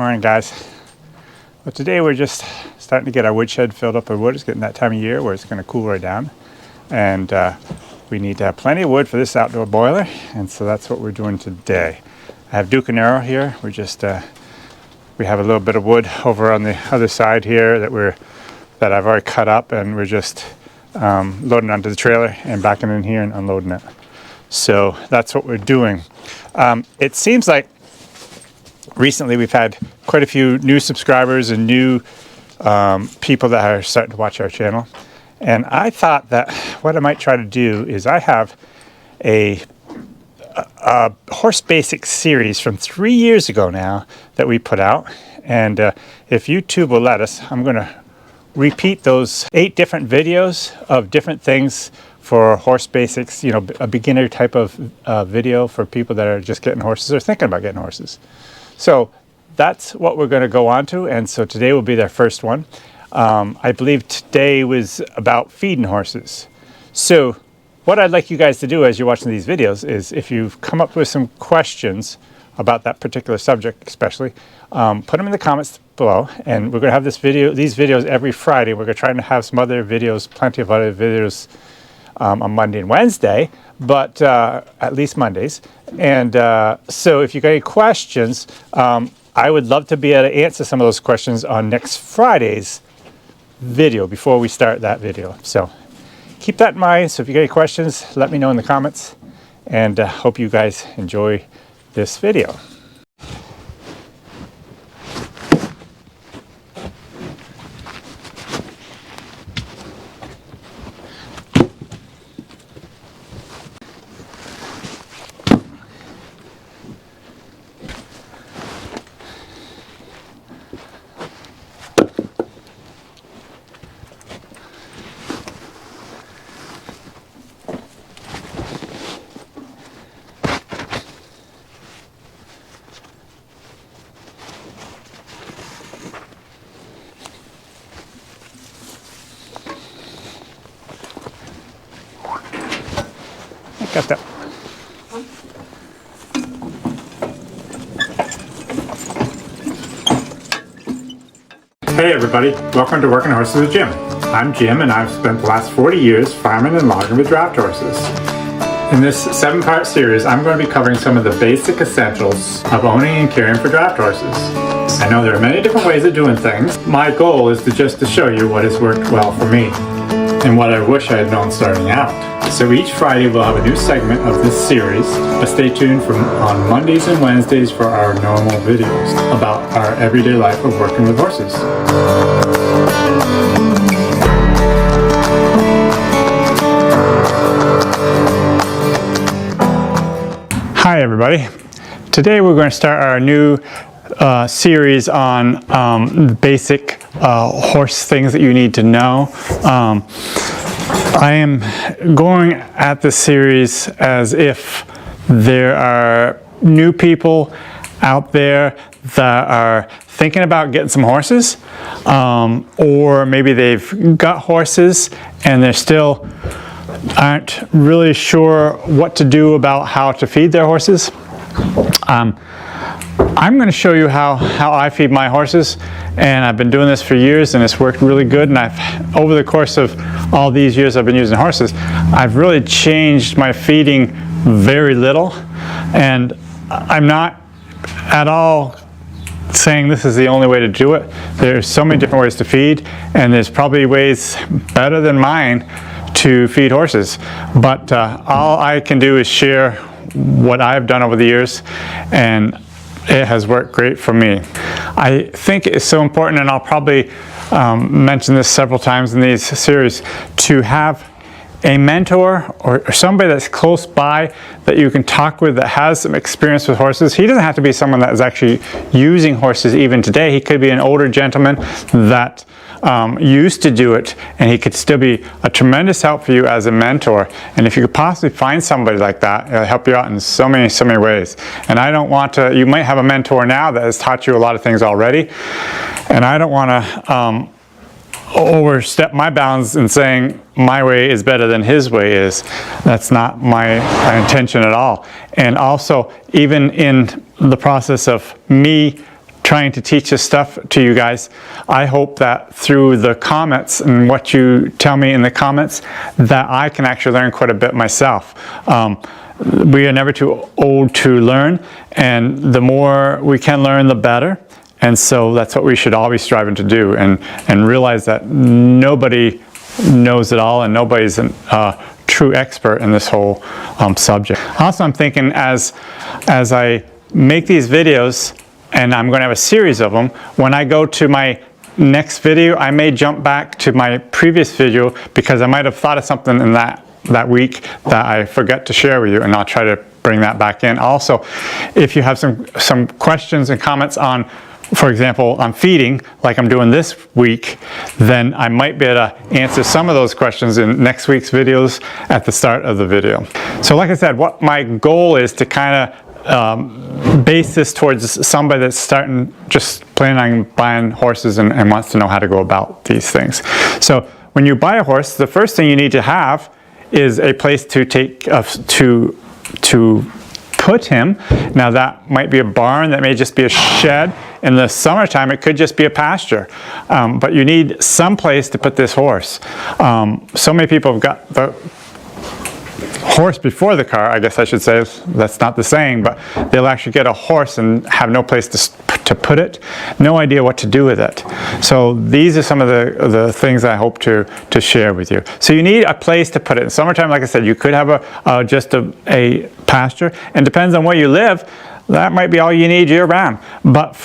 Morning, guys. Well, today we're just starting to get our woodshed filled up with wood. It's getting that time of year where it's going to cool right down, and we need to have plenty of wood for this outdoor boiler, and so that's what we're doing today. I have Duke and Earl here. We're just we have a little bit of wood over on the other side here that I've already cut up, and we're just loading onto the trailer and backing in here and unloading it. So that's what we're doing. It seems like recently we've had quite a few new subscribers and new people that are starting to watch our channel. And I thought that what I might try to do is I have a horse basics series from 3 years ago now that we put out. And if YouTube will let us, I'm going to repeat those 8 different videos of different things for horse basics, you know, a beginner type of video for people that are just getting horses or thinking about getting horses. So that's what we're going to go on to, and so today will be their first one. I believe today was about feeding horses. So what I'd like you guys to do as you're watching these videos is, if you've come up with some questions about that particular subject especially, put them in the comments below, and we're going to have these videos every Friday. We're going to try to have some other videos, plenty of other videos on Monday and Wednesday, but at least Mondays. And so if you got any questions, I would love to be able to answer some of those questions on next Friday's video before we start that video. So keep that in mind. So if you got any questions, let me know in the comments, and hope you guys enjoy this video. Got that. Hey everybody, welcome to Working Horses with Jim. I'm Jim, and I've spent the last 40 years farming and logging with draft horses. In this 7-part series, I'm going to be covering some of the basic essentials of owning and caring for draft horses. I know there are many different ways of doing things. My goal is to show you what has worked well for me and what I wish I had known starting out. So each Friday we'll have a new segment of this series, but stay tuned on Mondays and Wednesdays for our normal videos about our everyday life of working with horses. Hi everybody. Today we're going to start our new series on basic horse things that you need to know. I am going at this series as if there are new people out there that are thinking about getting some horses, or maybe they've got horses and they're still aren't really sure what to do about how to feed their horses. I'm going to show you how I feed my horses, and I've been doing this for years and it's worked really good, and over the course of all these years I've been using horses, I've really changed my feeding very little, and I'm not at all saying this is the only way to do it. There's so many different ways to feed, and there's probably ways better than mine to feed horses, but all I can do is share what I've done over the years, and it has worked great for me. I think it's so important, and I'll probably mention this several times in these series, to have a mentor or somebody that's close by that you can talk with that has some experience with horses. He doesn't have to be someone that is actually using horses even today. He could be an older gentleman that used to do it, and he could still be a tremendous help for you as a mentor. And if you could possibly find somebody like that, it'll help you out in so many ways. And I don't want to, you might have a mentor now that has taught you a lot of things already, and I don't want to overstep my bounds in saying my way is better than his way is. That's not my intention at all. And also, even in the process of me trying to teach this stuff to you guys. I hope that through the comments and what you tell me in the comments, that I can actually learn quite a bit myself. We are never too old to learn, and the more we can learn, the better. And so that's what we should all be striving to do, and realize that nobody knows it all, and nobody's a true expert in this whole subject. Also, I'm thinking as I make these videos, and I'm going to have a series of them, when I go to my next video, I may jump back to my previous video because I might have thought of something in that week that I forget to share with you, and I'll try to bring that back in. Also, if you have some questions and comments on, for example, on feeding, like I'm doing this week, then I might be able to answer some of those questions in next week's videos at the start of the video. So like I said, what my goal is to kind of base this towards somebody that's just planning on buying horses and wants to know how to go about these things. So when you buy a horse, the first thing you need to have is a place to put him. Now that might be a barn, that may just be a shed. In the summertime, it could just be a pasture. But you need some place to put this horse. So many people have got the horse before the car, I guess I should say. That's not the saying, but they'll actually get a horse and have no place to put it, no idea what to do with it. So these are some of the things I hope to share with you. So you need a place to put it. In summertime, like I said, you could have just a pasture, and depends on where you live, that might be all you need year round. But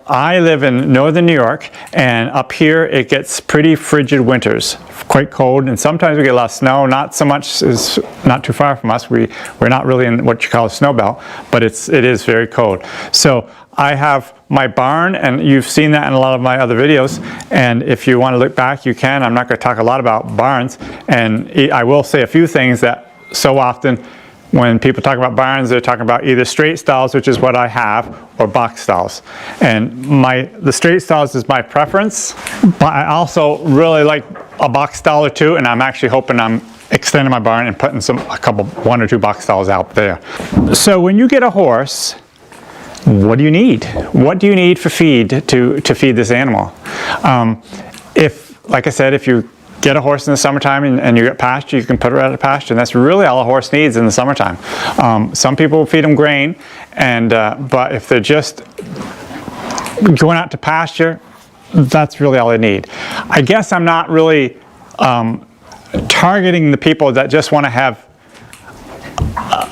I live in northern New York, and up here it gets pretty frigid winters, quite cold, and sometimes we get a lot of snow. Not so much, is not too far from us. We're not really in what you call a snow belt, but it is very cold. So I have my barn, and you've seen that in a lot of my other videos, and if you want to look back, you can. I'm not going to talk a lot about barns, and I will say a few things that so often when people talk about barns, they're talking about either straight stalls, which is what I have, or box stalls. And the straight stalls is my preference, but I also really like a box stall or two, and I'm actually hoping I'm extending my barn and putting one or two box stalls out there. So when you get a horse, what do you need? What do you need for feed to feed this animal? Like I said, if you get a horse in the summertime and you get pasture, you can put her out of pasture, and that's really all a horse needs in the summertime. Some people feed them grain, but if they're just going out to pasture, that's really all they need. I guess I'm not really targeting the people that just want to have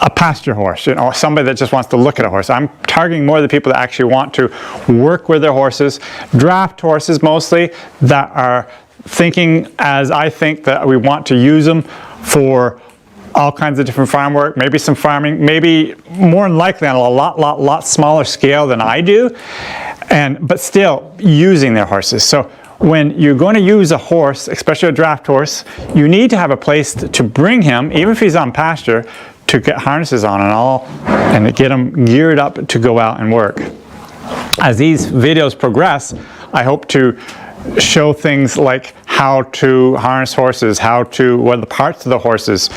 a pasture horse, somebody that just wants to look at a horse. I'm targeting more the people that actually want to work with their horses, draft horses mostly, that are thinking as I think, that we want to use them for all kinds of different farm work, maybe some farming, maybe more than likely on a lot smaller scale than I do, but still using their horses. So when you're going to use a horse, especially a draft horse, you need to have a place to bring him, even if he's on pasture, to get harnesses on and get him geared up to go out and work. As these videos progress, I hope to show things like how to harness horses, what are the parts of the horses.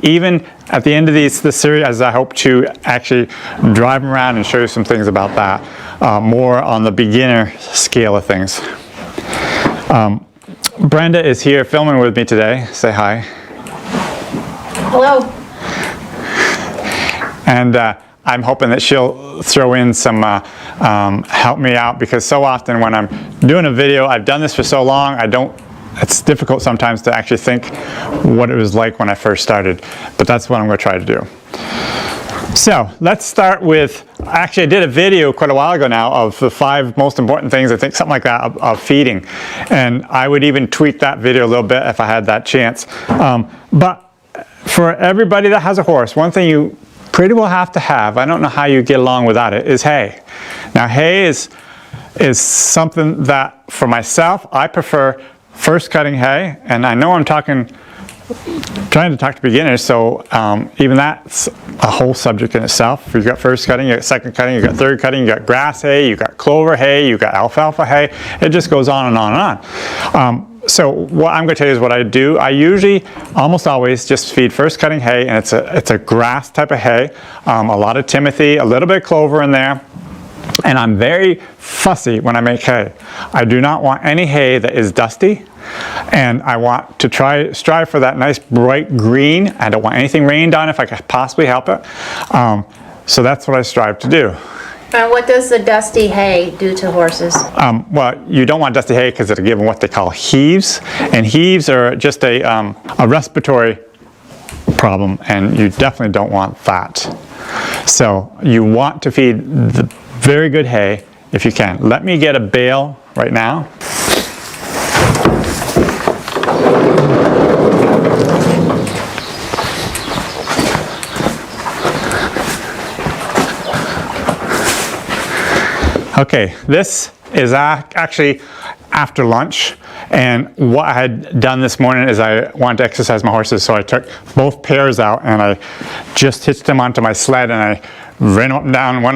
Even at the end of this series, I hope to actually drive them around and show you some things about that, more on the beginner scale of things. Brenda is here filming with me today. Say hi. Hello. And I'm hoping that she'll throw in some help me out, because so often when I'm doing a video, I've done this for so long, it's difficult sometimes to actually think what it was like when I first started, but that's what I'm going to try to do. So let's start with, actually I did a video quite a while ago now of the 5 most important things, I think something like that, of feeding, and I would even tweak that video a little bit if I had that chance. But for everybody that has a horse, one thing you pretty well have to have, I don't know how you get along without it, is hay. Now hay is something that for myself, I prefer first cutting hay, and I know I'm trying to talk to beginners, so even that's a whole subject in itself. You've got first cutting, you got second cutting, you got third cutting, you got grass hay, you got clover hay, you got alfalfa hay. It just goes on and on and on. So what I'm going to tell you is what I do. I usually, almost always, just feed first cutting hay, and it's a grass type of hay. A lot of timothy, a little bit of clover in there. And I'm very fussy when I make hay. I do not want any hay that is dusty, and I want to strive for that nice bright green. I don't want anything rained on if I can possibly help it. So that's what I strive to do. And what does the dusty hay do to horses? Well, you don't want dusty hay because it'll give them what they call heaves, and heaves are just a respiratory problem, and you definitely don't want that. So you want to feed the very good hay if you can. Let me get a bale right now. Okay, this is actually after lunch, and what I had done this morning is I wanted to exercise my horses, so I took both pairs out and I just hitched them onto my sled and I went up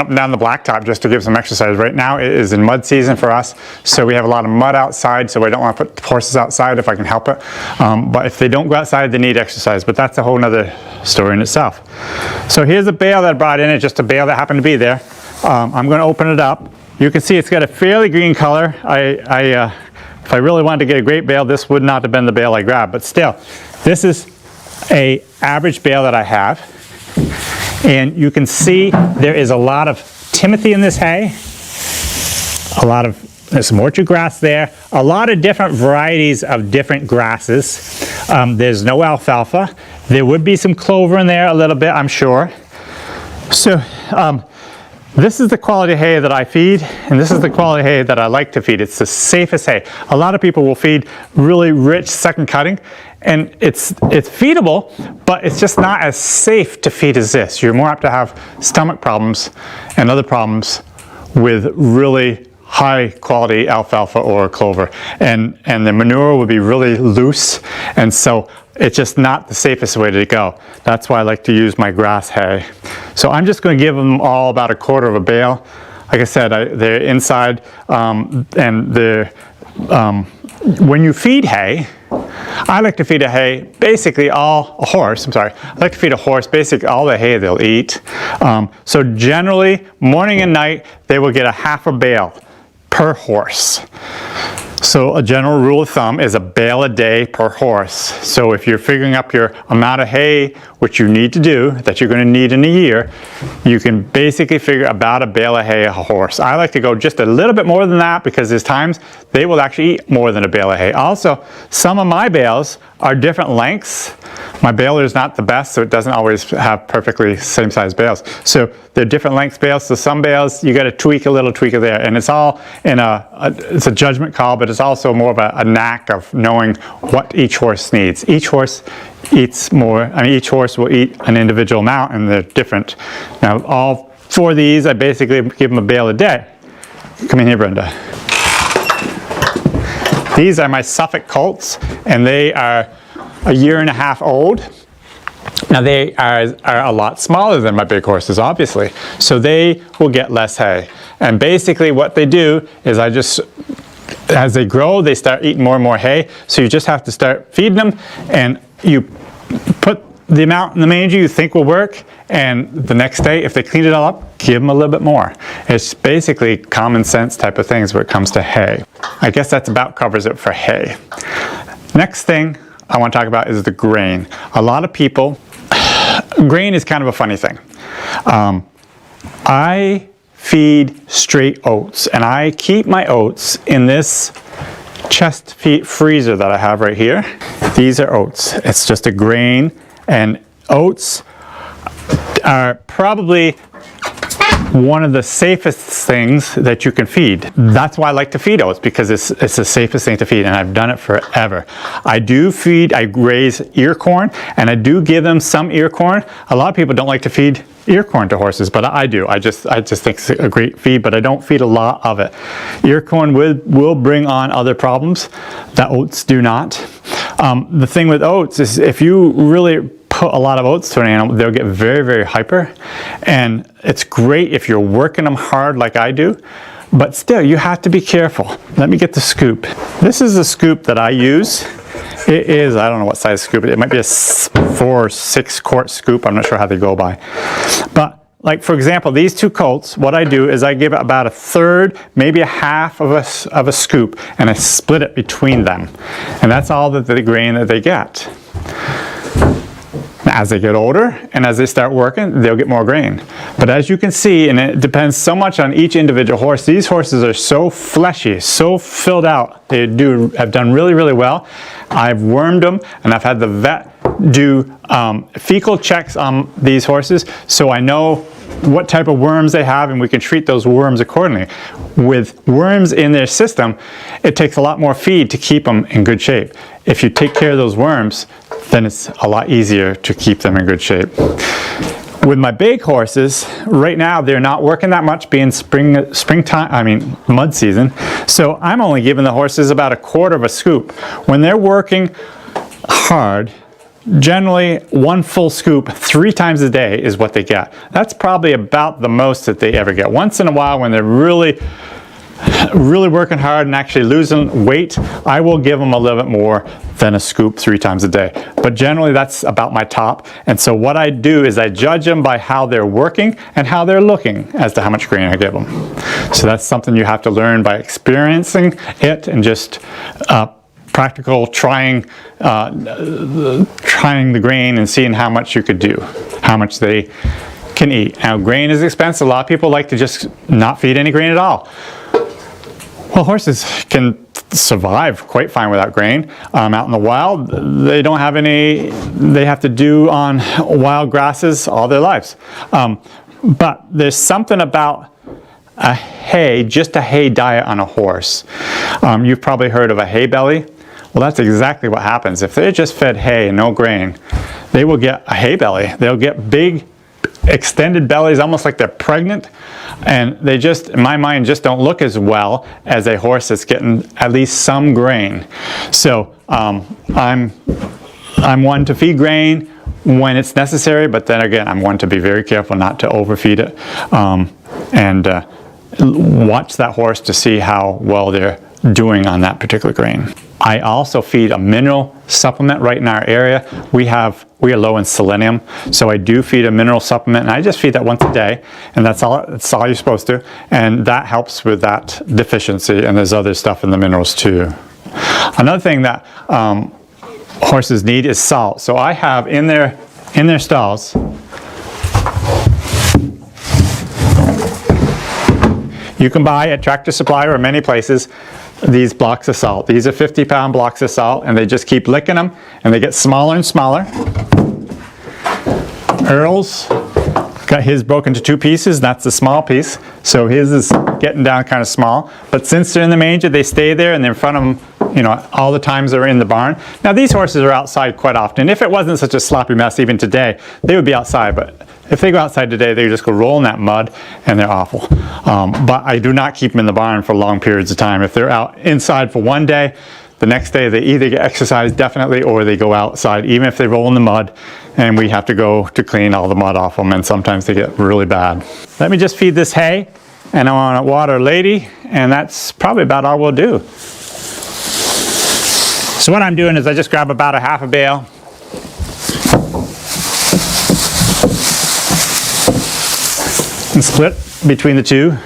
and down the blacktop just to give some exercise. Right now it is in mud season for us, so we have a lot of mud outside, so I don't want to put the horses outside if I can help it. But if they don't go outside, they need exercise, but that's a whole nother story in itself. So here's a bale that I brought in. It's just a bale that happened to be there. I'm going to open it up. You can see it's got a fairly green color. If I really wanted to get a great bale, this would not have been the bale I grabbed, but still, this is a average bale that I have. And you can see there is a lot of timothy in this hay, there's some orchard grass there, a lot of different varieties of different grasses. There's no alfalfa. There would be some clover in there a little bit, I'm sure. So this is the quality hay that I feed, and this is the quality hay that I like to feed. It's the safest hay. A lot of people will feed really rich second cutting, and it's feedable, but it's just not as safe to feed as this. You're more apt to have stomach problems and other problems with really high quality alfalfa or clover, and the manure would be really loose, and so it's just not the safest way to go. That's why I like to use my grass hay. So I'm just going to give them all about 1/4 of a bale. Like I said, they're inside, and when you feed hay, I like to feed I like to feed a horse basically all the hay they'll eat. So generally, morning and night, they will get 1/2 a bale per horse. So a general rule of thumb is a bale a day per horse. So if you're figuring up your amount of hay, which you need to do, that you're going to need in a year, you can basically figure about a bale of hay a horse. I like to go just a little bit more than that because there's times they will actually eat more than a bale of hay. Also, some of my bales are different lengths. My baler is not the best, so it doesn't always have perfectly same size bales. So they're different lengths bales. So some bales you got to tweak a little there, and it's all in it's a judgment call, but it's also more of a knack of knowing what each horse needs. Each horse eats more. Each horse will eat an individual amount, and they're different. Now, all 4 of these, I basically give them a bale a day. Come in here, Brenda. These are my Suffolk colts, and they are 1.5 years old. Now they are a lot smaller than my big horses, obviously, so they will get less hay. And basically what they do is as they grow, they start eating more and more hay, so you just have to start feeding them, and you put the amount in the manger you think will work, and the next day, if they clean it all up, give them a little bit more. It's basically common sense type of things when it comes to hay. I guess that's about covers it for hay. Next thing I want to talk about is the grain. A lot of people, grain is kind of a funny thing. I feed straight oats, and I keep my oats in this chest freezer that I have right here. These are oats. It's just a grain, and oats are probably one of the safest things that you can feed. That's why I like to feed oats, because it's the safest thing to feed, and I've done it forever. I raise ear corn, and I do give them some ear corn. A lot of people don't like to feed ear corn to horses, but I do. I just think it's a great feed, but I don't feed a lot of it. Ear corn will bring on other problems that oats do not. The thing with oats is if you really put a lot of oats to an animal, they'll get very, very hyper, and it's great if you're working them hard like I do, but still you have to be careful. Let me get the scoop. This is the scoop that I use. It is, I don't know what size scoop it might be, a 4 or 6 quart scoop. I'm not sure how they go by, but like for example, these two colts, what I do is I give it about a third, maybe a half of a scoop, and I split it between them. And that's all the grain that they get. As they get older and as they start working, they'll get more grain. But as you can see, and it depends so much on each individual horse, these horses are so fleshy, so filled out. They have done really, really well. I've wormed them, and I've had the vet do fecal checks on these horses, so I know what type of worms they have, and we can treat those worms accordingly. With worms in their system, it takes a lot more feed to keep them in good shape. If you take care of those worms, then it's a lot easier to keep them in good shape. With my big horses, right now they're not working that much, being mud season. So I'm only giving the horses about a quarter of a scoop. When they're working hard, generally 1 full scoop 3 times a day is what they get. That's probably about the most that they ever get. Once in a while, when they're really working hard and actually losing weight, I will give them a little bit more than a scoop 3 times a day. But generally that's about my top. And so what I do is I judge them by how they're working and how they're looking as to how much grain I give them. So that's something you have to learn by experiencing it and just practical trying the grain and seeing how much you could do, how much they can eat. Now grain is expensive. A lot of people like to just not feed any grain at all. Well, horses can survive quite fine without grain. Out in the wild, they don't have any, they have to do on wild grasses all their lives. But there's something about just a hay diet on a horse. You've probably heard of a hay belly. Well, that's exactly what happens. If they're just fed hay and no grain, they will get a hay belly. They'll get big, extended bellies, almost like they're pregnant. And they just, in my mind, just don't look as well as a horse that's getting at least some grain. So I'm one to feed grain when it's necessary, but then again, I'm one to be very careful not to overfeed it and watch that horse to see how well they're doing on that particular grain. I also feed a mineral supplement right in our area. We are low in selenium, so I do feed a mineral supplement, and I just feed that once a day, and that's all you're supposed to, and that helps with that deficiency, and there's other stuff in the minerals too. Another thing that horses need is salt. So I have in their stalls, you can buy at Tractor Supply or many places these blocks of salt. These are 50-pound blocks of salt, and they just keep licking them, and they get smaller and smaller. Earl's got his broken into 2 pieces, and that's the small piece. So his is getting down kind of small. But since they're in the manger, they stay there, and they're in front of them, you know, all the times they're in the barn. Now these horses are outside quite often. If it wasn't such a sloppy mess even today, they would be outside. But if they go outside today, they just go roll in that mud, and they're awful. But I do not keep them in the barn for long periods of time. If they're out inside for one day, the next day they either get exercise definitely, or they go outside, even if they roll in the mud, and we have to go to clean all the mud off them, and sometimes they get really bad. Let me just feed this hay, and I want to water Lady, and that's probably about all we'll do. So what I'm doing is I just grab about a half a bale, and split between the two.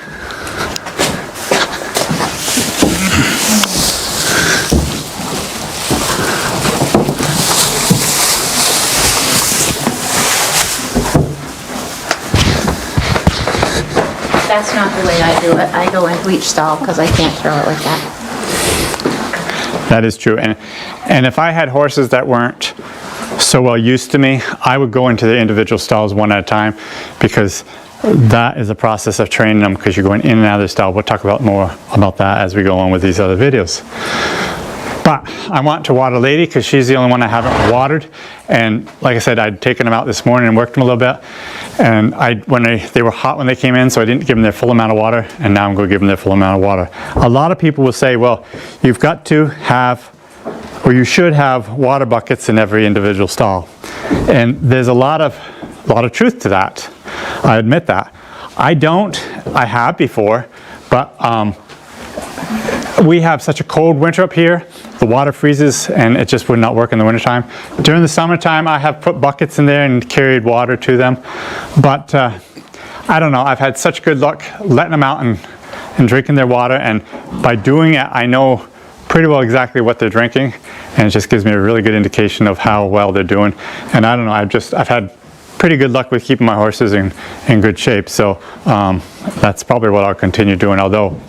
That's not the way I do it. I go into each stall because I can't throw it like that. That is true. And if I had horses that weren't so well used to me, I would go into the individual stalls one at a time, because that is a process of training them, because you're going in and out of the stall. We'll talk about more about that as we go on with these other videos. But I want to water Lady because she's the only one I haven't watered. And like I said, I'd taken them out this morning and worked them a little bit. And they were hot when they came in, so I didn't give them their full amount of water. And now I'm going to give them their full amount of water. A lot of people will say, well, you've got to have, or you should have, water buckets in every individual stall. And there's a lot of truth to that. I admit that. I don't. I have before, but we have such a cold winter up here. The water freezes and it just would not work in the wintertime. During the summertime, I have put buckets in there and carried water to them. But I don't know, I've had such good luck letting them out and drinking their water, and by doing it, I know pretty well exactly what they're drinking, and it just gives me a really good indication of how well they're doing. And I don't know, I've had pretty good luck with keeping my horses in good shape, so that's probably what I'll continue doing, although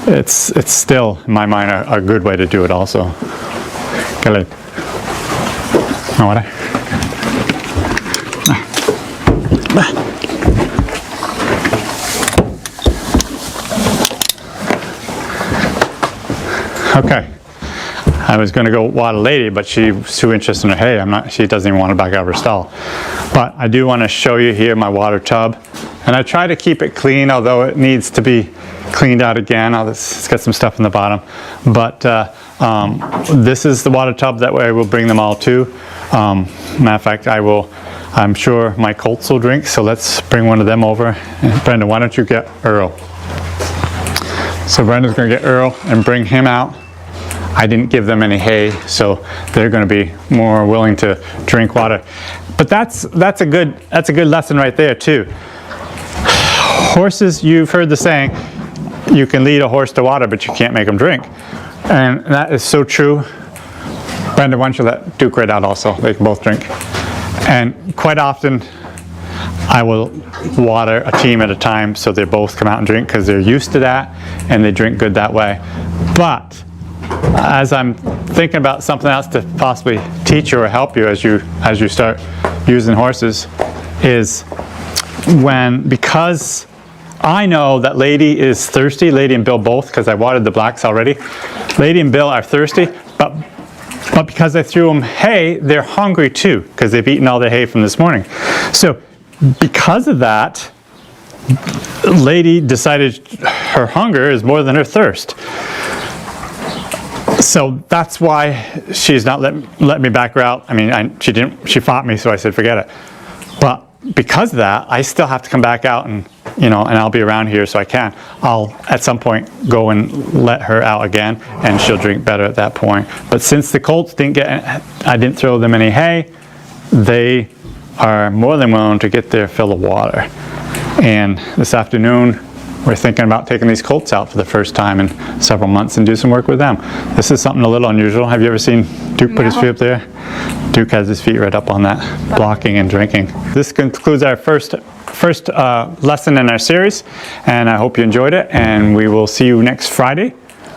it's still, in my mind, a good way to do it also. Go ahead. Moira. Okay, I was going to go water Lady, but she was too interested in her hay. She doesn't even want to back out of her stall. But I do want to show you here my water tub. And I try to keep it clean, although it needs to be cleaned out again. It's got some stuff in the bottom. But this is the water tub that way I will bring them all to. Matter of fact, I'm sure my colts will drink, so let's bring one of them over. And Brenda, why don't you get Earl? So Brenda's going to get Earl and bring him out. I didn't give them any hay, so they're going to be more willing to drink water. But that's a good lesson right there too. Horses, you've heard the saying, you can lead a horse to water, but you can't make them drink. And that is so true. Brenda, why don't you let Duke right out also? They can both drink. And quite often, I will water a team at a time so they both come out and drink because they're used to that and they drink good that way. But as I'm thinking about something else to possibly teach you or help you as you start using horses, is because I know that Lady is thirsty, Lady and Bill both, because I watered the blacks already. Lady and Bill are thirsty, but because I threw them hay, they're hungry too, because they've eaten all the hay from this morning. So because of that, Lady decided her hunger is more than her thirst. So that's why she's not let me back her out. I mean, she fought me, so I said, forget it. But because of that, I still have to come back out and I'll be around here, so I'll at some point go and let her out again, and she'll drink better at that point. But since the colts I didn't throw them any hay, they are more than willing to get their fill of water. And this afternoon, we're thinking about taking these colts out for the first time in several months and do some work with them. This is something a little unusual. Have you ever seen Duke put his feet up there? Duke has his feet right up on that, blocking and drinking. This concludes our first lesson in our series, and I hope you enjoyed it, and we will see you next Friday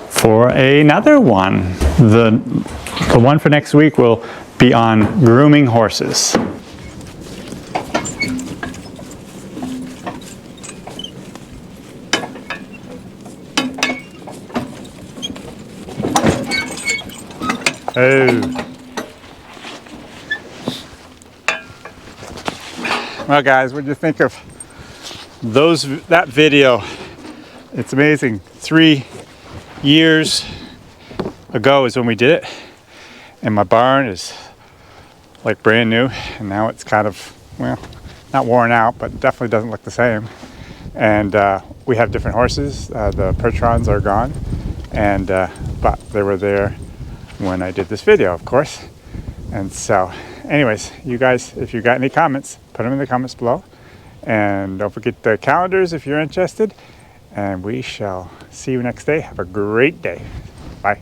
for another one. The one for next week will be on grooming horses. Oh. Well, guys, what do you think of that video? It's amazing. 3 years ago is when we did it, and my barn is like brand new, and now it's kind of, well, not worn out, but definitely doesn't look the same. And we have different horses. The Percherons are gone, and but they were there when I did this video, of course. And so anyways, you guys, if you got any comments, put them in the comments below, and don't forget the calendars if you're interested, and we shall see you next day. Have a great day. Bye.